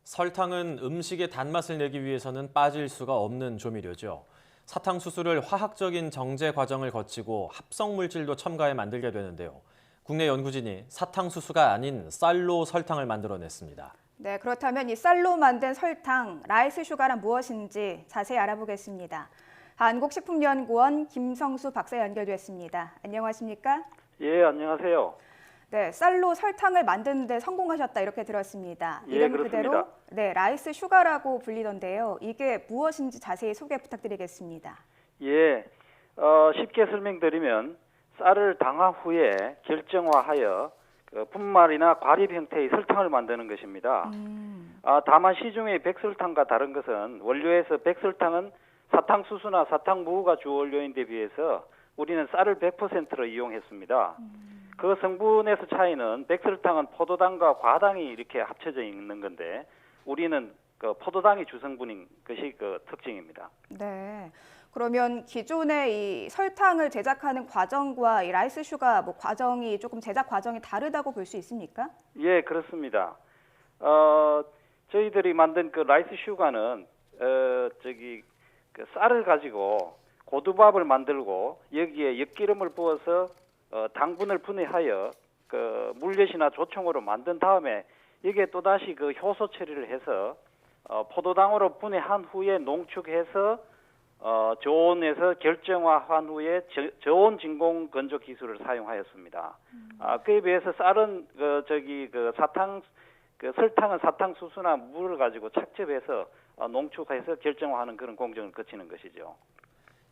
설탕은 음식의 단맛을 내기 위해서는 빠질 수가 없는 조미료죠. 사탕수수를 화학적인 정제 과정을 거치고 합성 물질도 첨가해 만들게 되는데요. 국내 연구진이 사탕수수가 아닌 쌀로 설탕을 만들어냈습니다. 네, 그렇다면 이 쌀로 만든 설탕, 라이스 슈가란 무엇인지 자세히 알아보겠습니다. 한국식품연구원 김성수 박사 연결됐습니다. 안녕하십니까? 예, 안녕하세요. 네, 쌀로 설탕을 만드는 데 성공하셨다 이렇게 들었습니다. 예, 이름 그렇습니다. 그대로 네, 라이스 슈가라고 불리던데요. 이게 무엇인지 자세히 소개 부탁드리겠습니다. 예, 쉽게 설명드리면 쌀을 당화 후에 결정화하여 분말이나 과립 형태의 설탕을 만드는 것입니다. 다만 시중의 백설탕과 다른 것은 원료에서 백설탕은 사탕수수나 사탕무가 주 원료인데 비해서 우리는 쌀을 100%로 이용했습니다. 그 성분에서 차이는 백설탕은 포도당과 과당이 이렇게 합쳐져 있는 건데 우리는 그 포도당이 주성분인 것이 그 특징입니다. 네. 그러면 기존의 이 설탕을 제작하는 과정과 이 라이스 슈가 과정이 조금 제작 과정이 다르다고 볼 수 있습니까? 예, 그렇습니다. 저희들이 만든 그 라이스 슈가는 그 쌀을 가지고 고두밥을 만들고 여기에 엿기름을 부어서 당분을 분해하여 그 물엿이나 조청으로 만든 다음에 여기에 또다시 그 효소 처리를 해서 포도당으로 분해한 후에 농축해서 저온에서 결정화한 후에 저온 진공 건조 기술을 사용하였습니다. 그에 비해서 쌀은 설탕은 사탕수수나 물을 가지고 착즙해서 농축해서 결정화하는 그런 공정을 거치는 것이죠.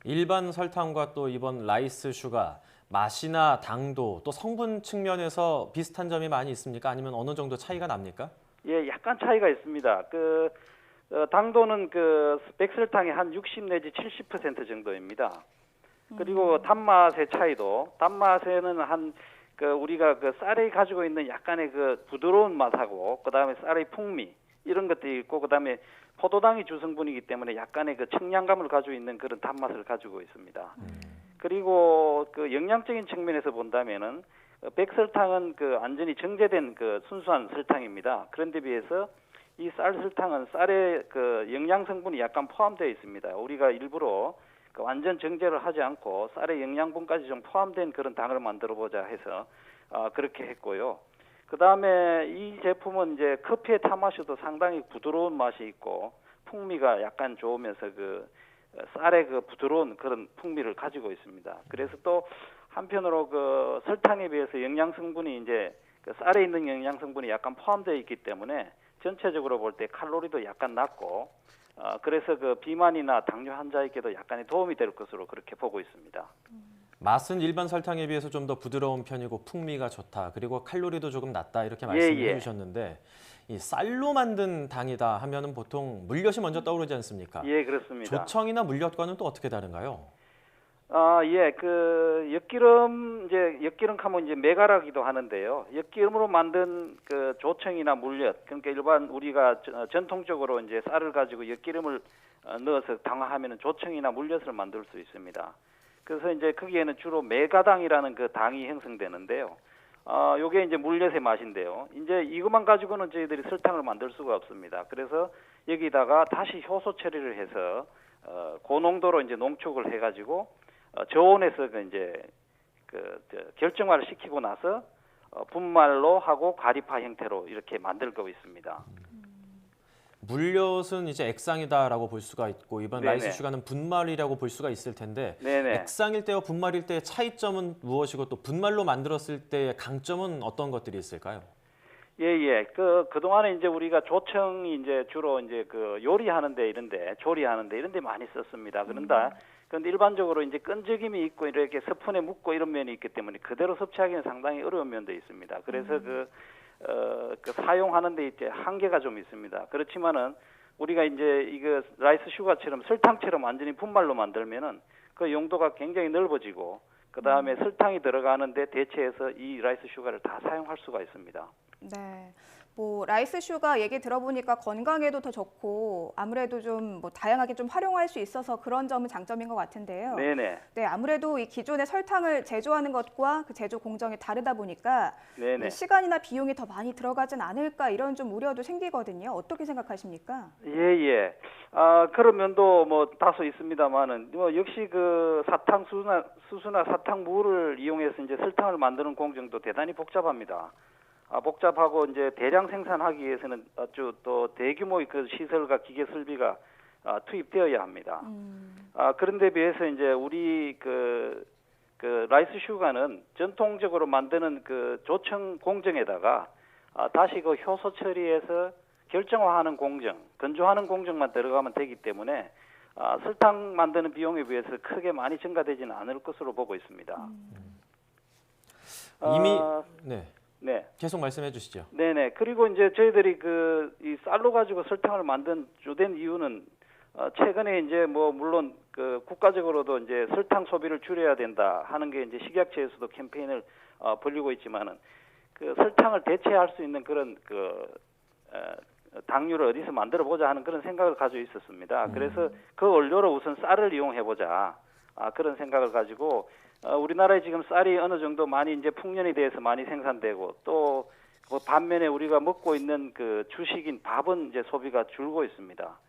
일반 설탕과 또 이번 라이스 슈가 맛이나 당도 또 성분 측면에서 비슷한 점이 많이 있습니까? 아니면 어느 정도 차이가 납니까? 예, 약간 차이가 있습니다. 당도는 백설탕의 한 60 내지 70% 정도입니다. 그리고 단맛의 차이도 단맛에는 우리가 쌀이 가지고 있는 약간의 부드러운 맛하고 그다음에 쌀의 풍미 이런 것들이 있고 그다음에 포도당이 주성분이기 때문에 약간의 청량감을 가지고 있는 그런 단맛을 가지고 있습니다. 그리고 영양적인 측면에서 본다면은 백설탕은 완전히 정제된 순수한 설탕입니다. 그런데 비해서 이 쌀 설탕은 쌀에 영양 성분이 약간 포함되어 있습니다. 우리가 일부러 완전 정제를 하지 않고 쌀의 영양분까지 좀 포함된 그런 당을 만들어 보자 해서 그렇게 했고요. 그 다음에 이 제품은 이제 커피에 타 마셔도 상당히 부드러운 맛이 있고 풍미가 약간 좋으면서 쌀의 부드러운 그런 풍미를 가지고 있습니다. 그래서 또 한편으로 설탕에 비해서 영양 성분이 이제 쌀에 있는 영양 성분이 약간 포함되어 있기 때문에 전체적으로 볼 때 칼로리도 약간 낮고 그래서 비만이나 당뇨 환자에게도 약간의 도움이 될 것으로 그렇게 보고 있습니다. 맛은 일반 설탕에 비해서 좀 더 부드러운 편이고 풍미가 좋다. 그리고 칼로리도 조금 낮다 이렇게 말씀해 예. 주셨는데 이 쌀로 만든 당이다 하면은 보통 물엿이 먼저 떠오르지 않습니까? 예, 그렇습니다. 조청이나 물엿과는 또 어떻게 다른가요? 예, 엿기름 하면 이제 메가라기도 하는데요. 엿기름으로 만든 조청이나 물엿, 그러니까 일반 우리가 전통적으로 이제 쌀을 가지고 엿기름을 넣어서 당화하면은 조청이나 물엿을 만들 수 있습니다. 그래서 이제 거기에는 주로 메가당이라는 당이 형성되는데요. 요게 이제 물엿의 맛인데요. 이제 이것만 가지고는 저희들이 설탕을 만들 수가 없습니다. 그래서 여기다가 다시 효소 처리를 해서 고농도로 이제 농축을 해가지고 저온에서 결정화를 시키고 나서 분말로 하고 가리파 형태로 이렇게 만들고 있습니다. 물엿은 이제 액상이다라고 볼 수가 있고 이번 네네. 라이스 슈가는 분말이라고 볼 수가 있을 텐데 네네. 액상일 때와 분말일 때의 차이점은 무엇이고 또 분말로 만들었을 때의 강점은 어떤 것들이 있을까요? 예. 그동안에 이제 우리가 조청이 이제 주로 이제 요리하는데 조리하는데 이런데 많이 썼습니다. 그런데 일반적으로 이제 끈적임이 있고 이렇게 스푼에 묻고 이런 면이 있기 때문에 그대로 섭취하기는 상당히 어려운 면도 있습니다. 그래서 사용하는데 이제 한계가 좀 있습니다. 그렇지만은 우리가 이제 이거 라이스 슈가처럼 설탕처럼 완전히 분말로 만들면은 그 용도가 굉장히 넓어지고 그 다음에 설탕이 들어가는데 대체해서 이 라이스 슈가를 다 사용할 수가 있습니다. 네. 뭐 라이스 슈가 얘기 들어보니까 건강에도 더 좋고 아무래도 좀 뭐 다양하게 좀 활용할 수 있어서 그런 점은 장점인 것 같은데요. 네네. 네, 아무래도 이 기존의 설탕을 제조하는 것과 그 제조 공정이 다르다 보니까 네네. 이 시간이나 비용이 더 많이 들어가진 않을까 이런 좀 우려도 생기거든요. 어떻게 생각하십니까? 예. 그런 면도 뭐 다소 있습니다만은 뭐 역시 그 수수나 사탕물을 이용해서 이제 설탕을 만드는 공정도 대단히 복잡합니다. 복잡하고 이제 대량 생산하기 위해서는 아주 또 대규모의 그 시설과 기계 설비가 투입되어야 합니다. 그런데 비해서 이제 우리 그 라이스 슈가는 전통적으로 만드는 그 조청 공정에다가 다시 그 효소 처리해서 결정화하는 공정, 건조하는 공정만 들어가면 되기 때문에 설탕 만드는 비용에 비해서 크게 많이 증가되지는 않을 것으로 보고 있습니다. 이미 네. 계속 말씀해 주시죠. 네네. 그리고 이제 저희들이 이 쌀로 가지고 설탕을 만든 주된 이유는 최근에 이제 뭐 물론 그 국가적으로도 이제 설탕 소비를 줄여야 된다 하는 게 이제 식약처에서도 캠페인을 벌이고 있지만은 그 설탕을 대체할 수 있는 그런 당류를 어디서 만들어 보자 하는 그런 생각을 가지고 있었습니다. 그래서 그 원료로 우선 쌀을 이용해 보자. 그런 생각을 가지고 우리나라에 지금 쌀이 어느 정도 많이 이제 풍년이 돼서 많이 생산되고 또 그 반면에 우리가 먹고 있는 그 주식인 밥은 이제 소비가 줄고 있습니다.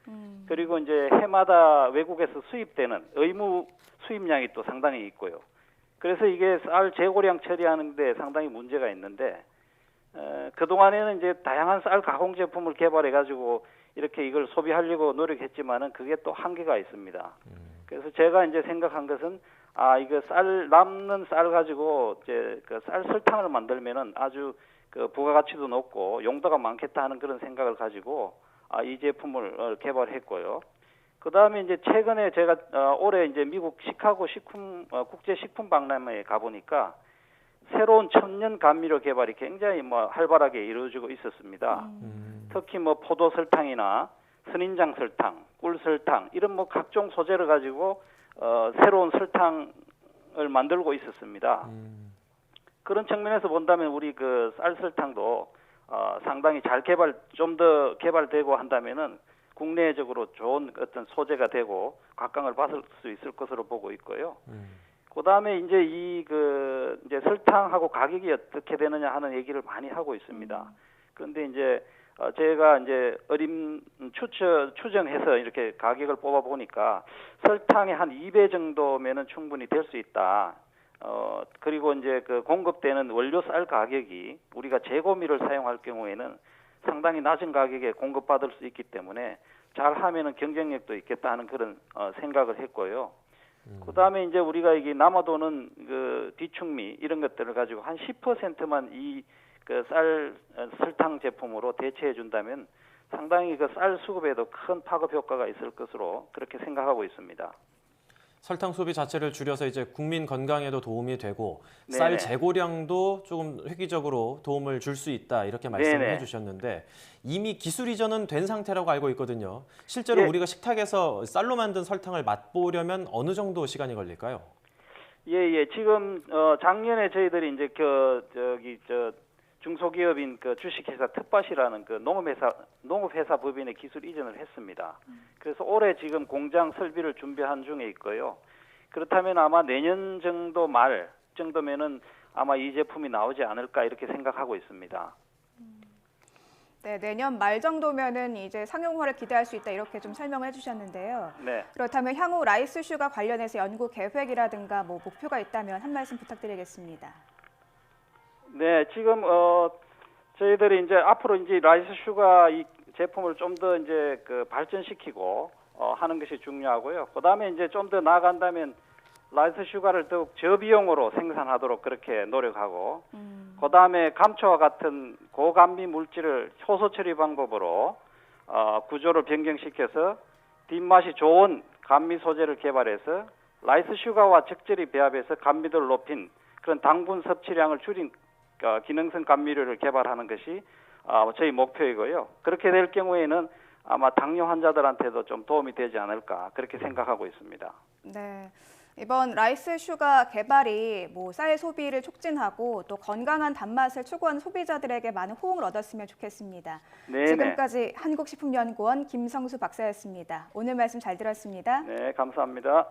그리고 이제 해마다 외국에서 수입되는 의무 수입량이 또 상당히 있고요. 그래서 이게 쌀 재고량 처리하는데 상당히 문제가 있는데 그동안에는 이제 다양한 쌀 가공 제품을 개발해 가지고 이렇게 이걸 소비하려고 노력했지만은 그게 또 한계가 있습니다. 그래서 제가 이제 생각한 것은 이거 남는 쌀 가지고 이제 그 쌀 설탕을 만들면은 아주 그 부가가치도 높고 용도가 많겠다 하는 그런 생각을 가지고 이 제품을 개발했고요. 그다음에 이제 최근에 제가 올해 이제 미국 시카고 국제 식품 박람회에 가 보니까 새로운 천년 감미료 개발이 굉장히 뭐 활발하게 이루어지고 있었습니다. 특히 뭐 포도 설탕이나 선인장 설탕, 꿀 설탕 이런 뭐 각종 소재를 가지고 새로운 설탕을 만들고 있었습니다. 그런 측면에서 본다면 우리 그 쌀 설탕도 상당히 좀 더 개발되고 한다면은 국내적으로 좋은 어떤 소재가 되고 각광을 받을 수 있을 것으로 보고 있고요. 그다음에 이제 이제 설탕하고 가격이 어떻게 되느냐 하는 얘기를 많이 하고 있습니다. 그런데 이제 제가 이제 추정해서 이렇게 가격을 뽑아 보니까 설탕의 한 2배 정도면은 충분히 될 수 있다. 그리고 이제 그 공급되는 원료 쌀 가격이 우리가 재고미를 사용할 경우에는 상당히 낮은 가격에 공급받을 수 있기 때문에 잘 하면은 경쟁력도 있겠다 하는 그런 생각을 했고요. 그다음에 이제 우리가 이게 남아도는 그 뒤충미 이런 것들을 가지고 한 10%만 이 그 설탕 제품으로 대체해 준다면 상당히 그 쌀 수급에도 큰 파급 효과가 있을 것으로 그렇게 생각하고 있습니다. 설탕 소비 자체를 줄여서 이제 국민 건강에도 도움이 되고 네네. 쌀 재고량도 조금 획기적으로 도움을 줄 수 있다 이렇게 말씀을 네네. 해주셨는데 이미 기술 이전은 된 상태라고 알고 있거든요. 실제로 예. 우리가 식탁에서 쌀로 만든 설탕을 맛보려면 어느 정도 시간이 걸릴까요? 예. 지금 작년에 저희들이 이제 중소기업인 그 주식회사 텃밭이라는 그 농업회사 법인의 기술 이전을 했습니다. 그래서 올해 지금 공장 설비를 준비한 중에 있고요. 그렇다면 아마 내년 정도 말 정도면은 아마 이 제품이 나오지 않을까 이렇게 생각하고 있습니다. 네, 내년 말 정도면은 이제 상용화를 기대할 수 있다 이렇게 좀 설명을 해주셨는데요. 네. 그렇다면 향후 라이스 슈가 관련해서 연구 계획이라든가 뭐 목표가 있다면 한 말씀 부탁드리겠습니다. 네, 지금 저희들이 이제 앞으로 이제 라이스 슈가 이 제품을 좀 더 이제 그 발전시키고 하는 것이 중요하고요. 그다음에 이제 좀 더 나아간다면 라이스 슈가를 더욱 저비용으로 생산하도록 그렇게 노력하고 그다음에 감초와 같은 고감미 물질을 효소 처리 방법으로 구조를 변경시켜서 뒷맛이 좋은 감미 소재를 개발해서 라이스 슈가와 적절히 배합해서 감미도를 높인 그런 당분 섭취량을 줄인 기능성 감미료를 개발하는 것이 저희 목표이고요. 그렇게 될 경우에는 아마 당뇨 환자들한테도 좀 도움이 되지 않을까 그렇게 생각하고 있습니다. 네. 이번 라이스 슈가 개발이 쌀 소비를 촉진하고 또 건강한 단맛을 추구하는 소비자들에게 많은 호응을 얻었으면 좋겠습니다. 네네. 지금까지 한국식품연구원 김성수 박사였습니다. 오늘 말씀 잘 들었습니다. 네, 감사합니다.